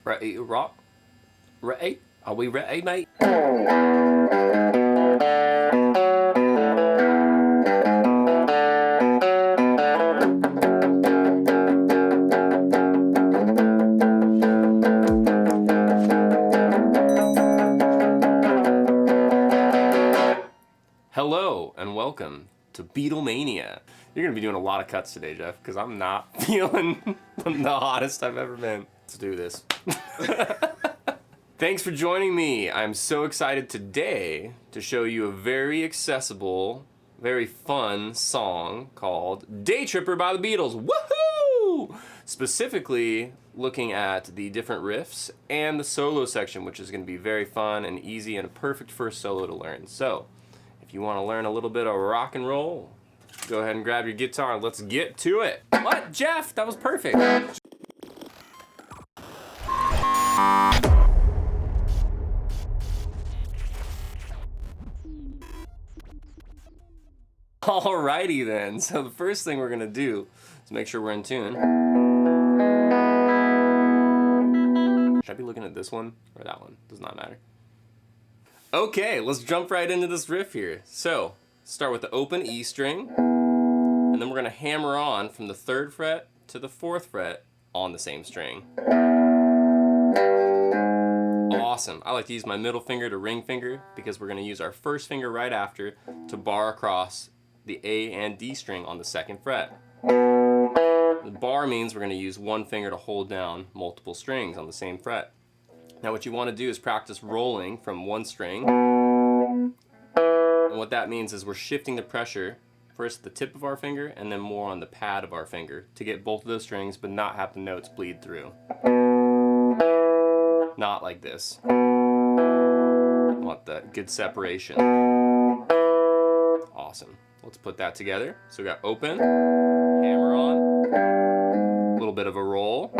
Ready, rock? Ready? Are we ready, mate? Hello and welcome to Beatlemania. You're gonna be doing a lot of cuts today, Jeff, because I'm not feeling the hottest I've ever been. Let's do this. Thanks for joining me. I'm so excited today to show you a very accessible, very fun song called Day Tripper by the Beatles. Woohoo! Specifically looking at the different riffs and the solo section, which is going to be very fun and easy and a perfect first solo to learn. So, if you want to learn a little bit of rock and roll, go ahead and grab your guitar and let's get to it. What? Jeff? That was perfect. Alrighty then, so the first thing we're gonna do is make sure we're in tune. Should I be looking at this one or that one? Does not matter. Okay, let's jump right into this riff here. So, start with the open E string, and then we're gonna hammer on from the 3rd fret to the 4th fret on the same string. Awesome. I like to use my middle finger to ring finger because we're gonna use our first finger right after to bar across the A and D string on the 2nd fret. The bar means we're going to use one finger to hold down multiple strings on the same fret. Now what you want to do is practice rolling from one string. And what that means is we're shifting the pressure first at the tip of our finger and then more on the pad of our finger to get both of those strings but not have the notes bleed through. Not like this. I want that good separation. Awesome. Let's put that together. So we got open, hammer on, a little bit of a roll,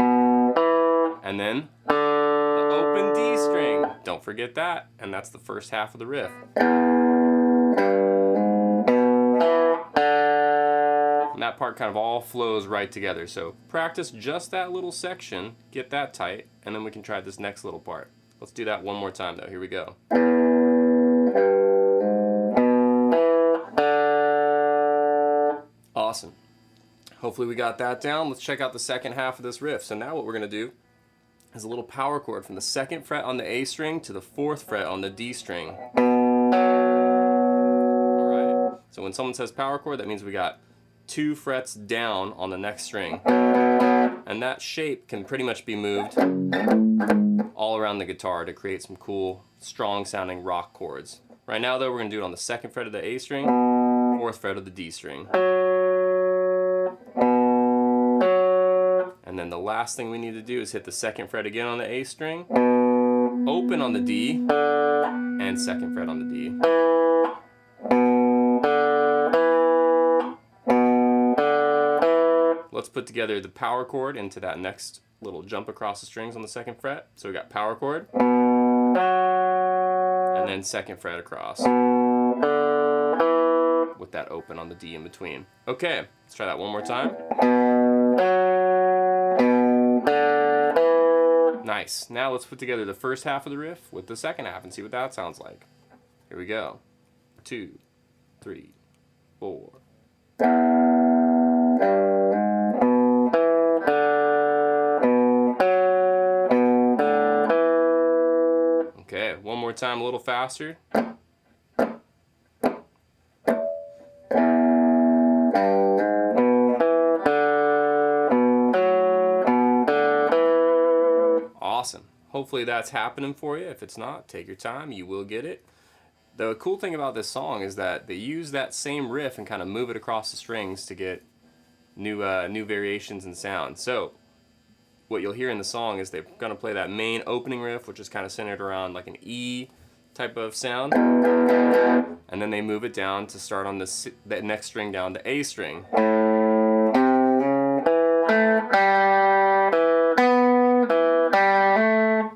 and then the open D string. Don't forget that, and that's the first half of the riff. And that part kind of all flows right together. So practice just that little section, get that tight, and then we can try this next little part. Let's do that one more time though. Here we go. Awesome. Hopefully we got that down. Let's check out the second half of this riff. So now what we're going to do is a little power chord from the 2nd fret on the A string to the 4th fret on the D string. Alright, so when someone says power chord, that means we got 2 frets down on the next string. And that shape can pretty much be moved all around the guitar to create some cool, strong sounding rock chords. Right now though, we're going to do it on the 2nd fret of the A string, 4th fret of the D string. And then the last thing we need to do is hit the 2nd fret again on the A string, open on the D, and 2nd fret on the D. Let's put together the power chord into that next little jump across the strings on the 2nd fret. So we got power chord, and then 2nd fret across, with that open on the D in between. Okay, let's try that one more time. Nice. Now let's put together the first half of the riff with the second half and see what that sounds like. Here we go. 2, 3, 4. Okay, one more time a little faster. Awesome. Hopefully that's happening for you. If it's not, take your time. You will get it. The cool thing about this song is that they use that same riff and kind of move it across the strings to get new variations in sound. So what you'll hear in the song is they're going to play that main opening riff, which is kind of centered around like an E type of sound. And then they move it down to start on that next string down, the A string.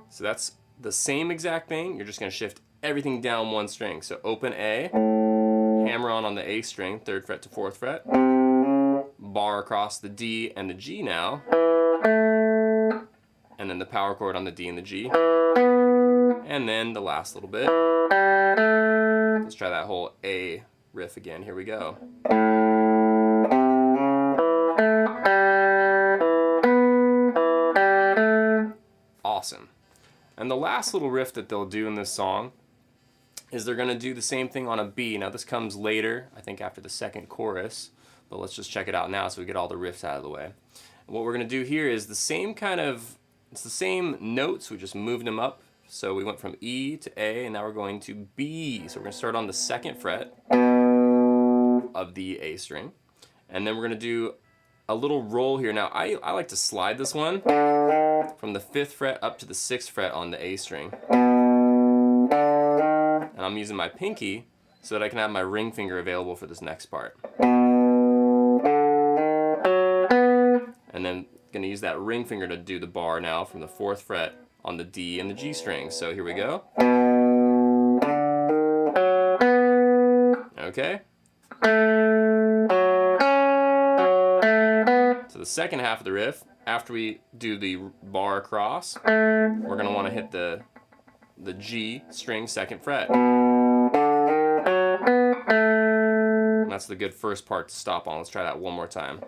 So that's the same exact thing. You're just going to shift everything down one string. So open A, hammer on the A string, 3rd fret to 4th fret, bar across the D and the G now, and then the power chord on the D and the G, and then the last little bit. Let's try that whole A riff again. Here we go. Awesome. And the last little riff that they'll do in this song is they're going to do the same thing on a B. Now this comes later, I think after the second chorus, but let's just check it out now so we get all the riffs out of the way. And what we're going to do here is the same kind of, it's the same notes, we just moved them up. So we went from E to A, and now we're going to B. So we're going to start on the 2nd fret of the A string, and then we're going to do a little roll here. Now I like to slide this one from the 5th fret up to the 6th fret on the A string. And I'm using my pinky so that I can have my ring finger available for this next part. And then going to use that ring finger to do the bar now from the 4th fret on the D and the G string. So here we go. Okay. So the second half of the riff, after we do the bar across, we're going to want to hit the G string 2nd fret. And that's the good first part to stop on. Let's try that one more time.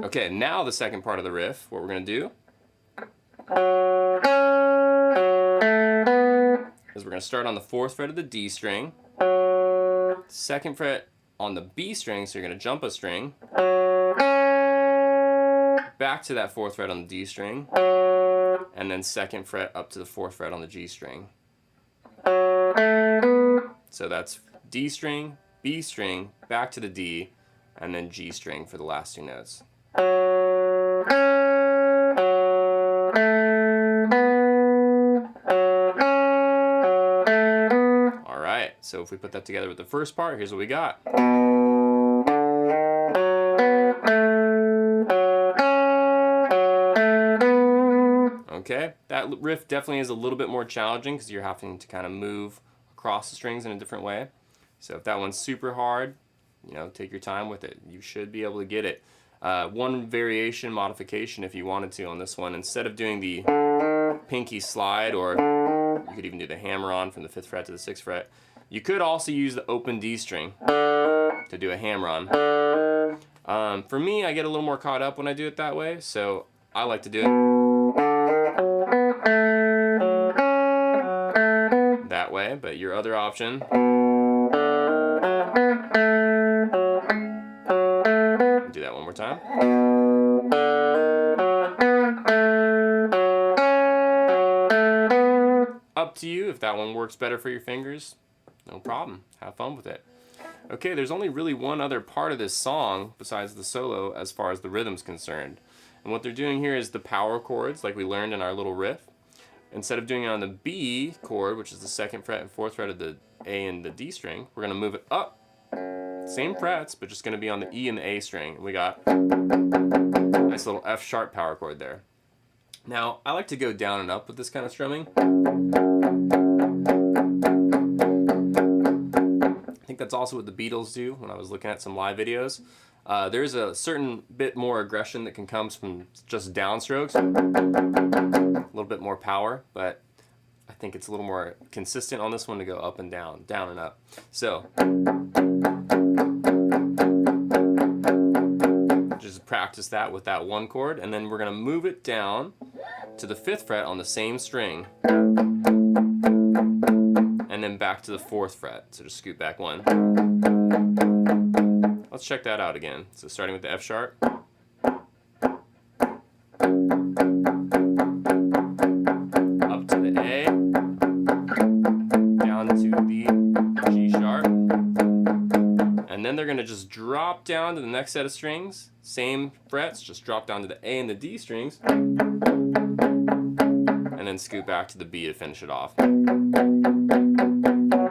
Okay, now the second part of the riff, what we're going to do is we're going to start on the 4th fret of the D string, 2nd fret on the B string, so you're going to jump a string, back to that 4th fret on the D string, and then 2nd fret up to the 4th fret on the G string. So that's D string, B string, back to the D, and then G string for the last 2 notes. Alright, so if we put that together with the first part, here's what we got. Okay, that riff definitely is a little bit more challenging because you're having to kind of move across the strings in a different way. So if that one's super hard, you know, take your time with it. You should be able to get it. One variation modification if you wanted to on this one, instead of doing the pinky slide, or you could even do the hammer on from the 5th fret to the 6th fret, you could also use the open D string to do a hammer on. For me, I get a little more caught up when I do it that way, so I like to do it that way, but your other option, do that one more time. Up to you. If that one works better for your fingers, no problem. Have fun with it. Okay, there's only really one other part of this song besides the solo as far as the rhythm's concerned. And what they're doing here is the power chords, like we learned in our little riff. Instead of doing it on the B chord, which is the 2nd fret and 4th fret of the A and the D string, we're going to move it up. Same frets, but just going to be on the E and the A string. And we got a nice little F sharp power chord there. Now, I like to go down and up with this kind of strumming. I think that's also what the Beatles do when I was looking at some live videos. There's a certain bit more aggression that can come from just downstrokes, a little bit more power, but I think it's a little more consistent on this one to go up and down, down and up. So just practice that with that one chord, and then we're going to move it down to the 5th fret on the same string, and then back to the 4th fret. So just scoot back one. Let's check that out again. So starting with the F sharp. Up to the A. Down to the G sharp. And then they're going to just drop down to the next set of strings. Same frets, just drop down to the A and the D strings. And then scoot back to the B to finish it off.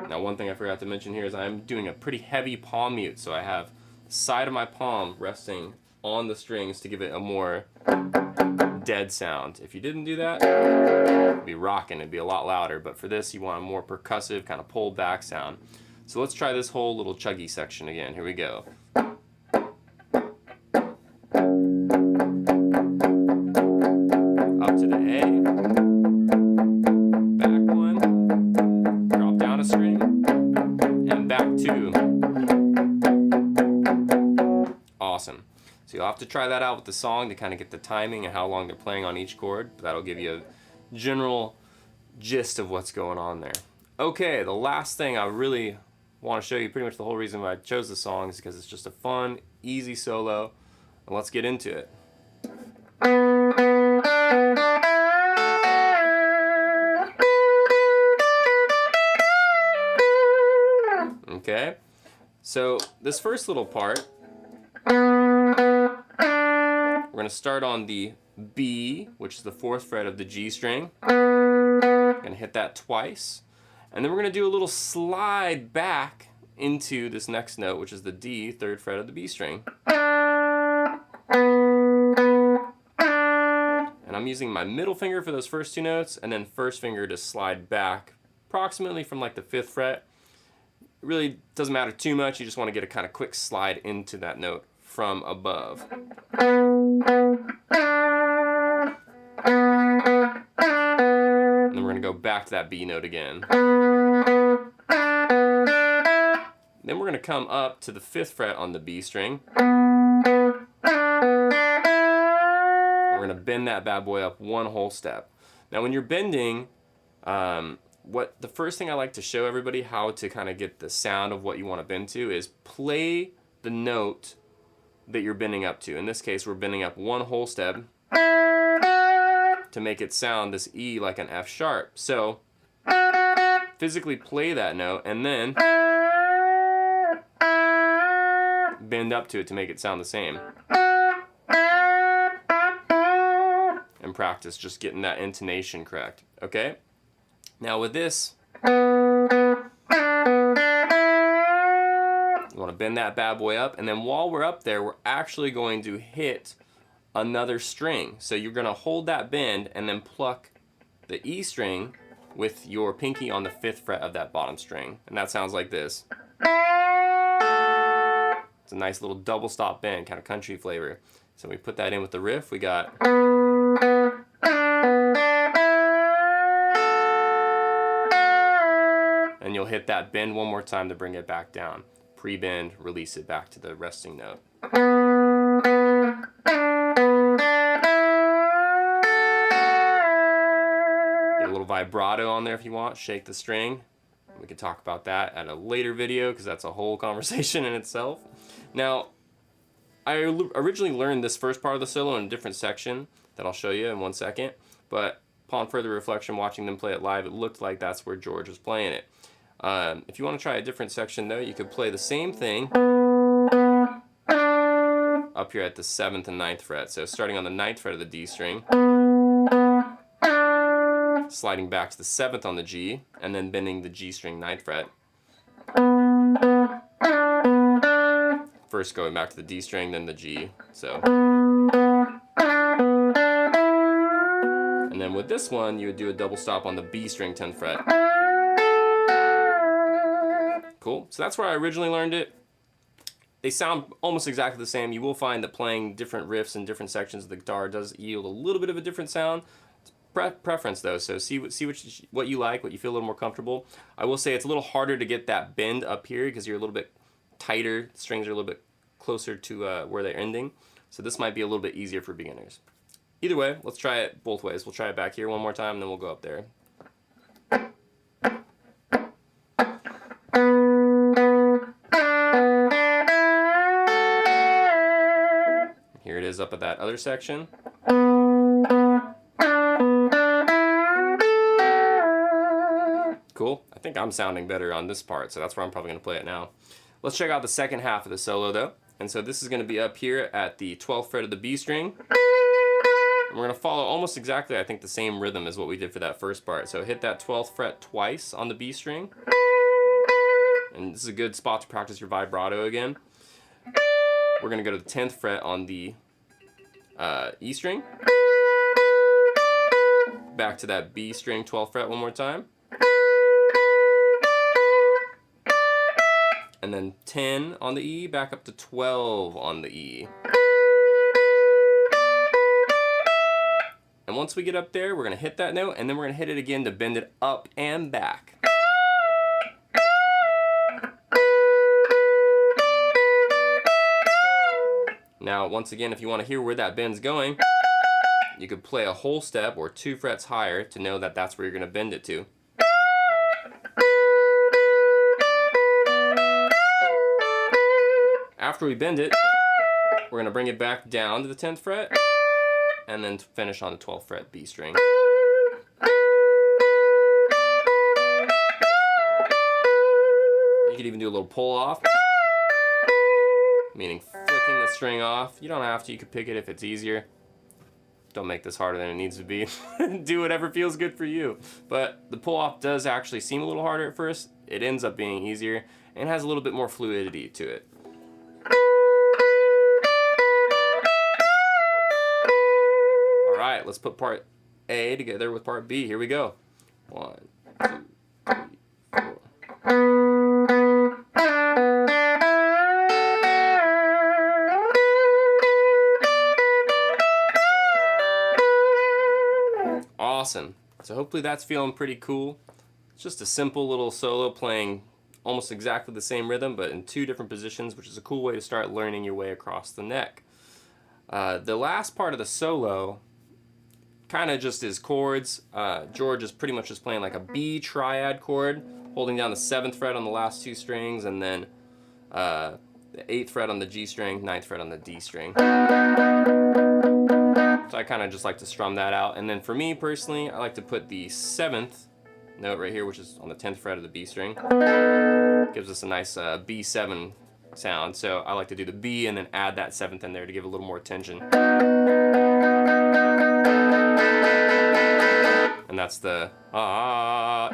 Now, one thing I forgot to mention here is I'm doing a pretty heavy palm mute, so I have the side of my palm resting on the strings to give it a more dead sound. If you didn't do that, it'd be rocking, it'd be a lot louder, but for this you want a more percussive, kind of pulled back sound. So let's try this whole little chuggy section again. Here we go. up to the A, back one, drop down a string, and back two. Awesome. So you'll have to try that out with the song to kind of get the timing and how long they're playing on each chord. But that'll give you a general gist of what's going on there. Okay, the last thing I really want to show you, pretty much the whole reason why I chose the song, is because it's just a fun, easy solo. And let's get into it. Okay, so this first little part, we're going to start on the B, which is the 4th fret of the G string. We're going to hit that twice. And then we're going to do a little slide back into this next note, which is the D, 3rd fret of the B string. And I'm using my middle finger for those first two notes, and then first finger to slide back approximately from like the 5th fret. It really doesn't matter too much, you just want to get a kind of quick slide into that note from above. And then we're going to go back to that B note again. Then we're going to come up to the 5th fret on the B string. We're going to bend that bad boy up one whole step. Now when you're bending, the first thing I like to show everybody how to kind of get the sound of what you want to bend to is play the note that you're bending up to. In this case, we're bending up one whole step to make it sound this E like an F sharp. So physically play that note and then bend up to it to make it sound the same. And practice just getting that intonation correct, okay? Now with this, you want to bend that bad boy up, and then while we're up there, we're actually going to hit another string. So you're going to hold that bend and then pluck the E string with your pinky on the 5th fret of that bottom string. And that sounds like this. It's a nice little double stop bend, kind of country flavor. So we put that in with the riff, we got... And you'll hit that bend one more time to bring it back down. Pre-bend, release it back to the resting note. Get a little vibrato on there if you want, shake the string. We can talk about that at a later video because that's a whole conversation in itself. Now, I originally learned this first part of the solo in a different section that I'll show you in 1 second, but upon further reflection, watching them play it live, it looked like that's where George was playing it. If you want to try a different section though, you could play the same thing up here at the 7th and 9th fret. So starting on the 9th fret of the D string, sliding back to the 7th on the G, and then bending the G string 9th fret. First going back to the D string, then the G. So. And then with this one, you would do a double stop on the B string 10th fret. Cool. So that's where I originally learned it. They sound almost exactly the same. You will find that playing different riffs in different sections of the guitar does yield a little bit of a different sound. It's preference though, so see what you like, what you feel a little more comfortable. I will say it's a little harder to get that bend up here because you're a little bit tighter. The strings are a little bit closer to where they're ending. So this might be a little bit easier for beginners. Either way, let's try it both ways. We'll try it back here one more time, and then we'll go up there. Here it is up at that other section. Cool. I think I'm sounding better on this part, so that's where I'm probably going to play it now. Let's check out the second half of the solo though. And so this is going to be up here at the 12th fret of the B string. And we're going to follow almost exactly, I think, the same rhythm as what we did for that first part. So hit that 12th fret twice on the B string. And this is a good spot to practice your vibrato again. We're going to go to the 10th fret on the E string. Back to that B string 12th fret one more time. And then 10 on the E, back up to 12 on the E. And once we get up there, we're going to hit that note, and then we're going to hit it again to bend it up and back. Now, once again, if you want to hear where that bend's going, you could play a whole step or 2 frets higher to know that that's where you're going to bend it to. After we bend it, we're going to bring it back down to the 10th fret and then finish on the 12th fret B string. You could even do a little pull off, meaning flicking the string off. You don't have to, you could pick it if it's easier. Don't make this harder than it needs to be. Do whatever feels good for you. But the pull off does actually seem a little harder at first. It ends up being easier and has a little bit more fluidity to it. Alright, let's put part A together with part B. Here we go. 1, 2, 3, 4. Awesome. So hopefully that's feeling pretty cool. It's just a simple little solo playing almost exactly the same rhythm but in 2 different positions, which is a cool way to start learning your way across the neck. The last part of the solo kind of just is chords. George is pretty much just playing like a B triad chord, holding down the 7th fret on the last 2 strings, and then the 8th fret on the G string, 9th fret on the D string. So I kind of just like to strum that out. And then for me personally, I like to put the 7th note right here, which is on the 10th fret of the B string. Gives us a nice B7 sound. So I like to do the B and then add that 7th in there to give a little more tension. And that's the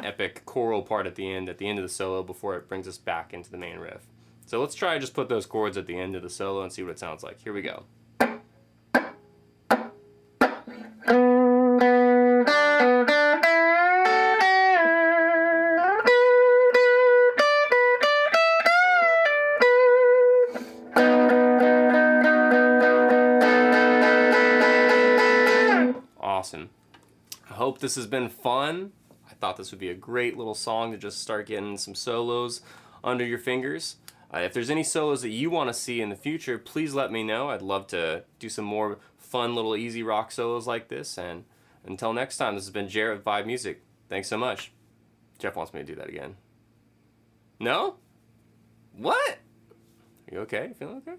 epic choral part at the end of the solo before it brings us back into the main riff. So let's try just put those chords at the end of the solo and see what it sounds like. Here we go. Awesome. I hope this has been fun. I thought this would be a great little song to just start getting some solos under your fingers. If there's any solos that you want to see in the future, please let me know. I'd love to do some more fun little easy rock solos like this. And until next time, this has been Jarrett with Vibe Music. Thanks so much. Jeff wants me to do that again. No? What? Are you okay? Feeling okay?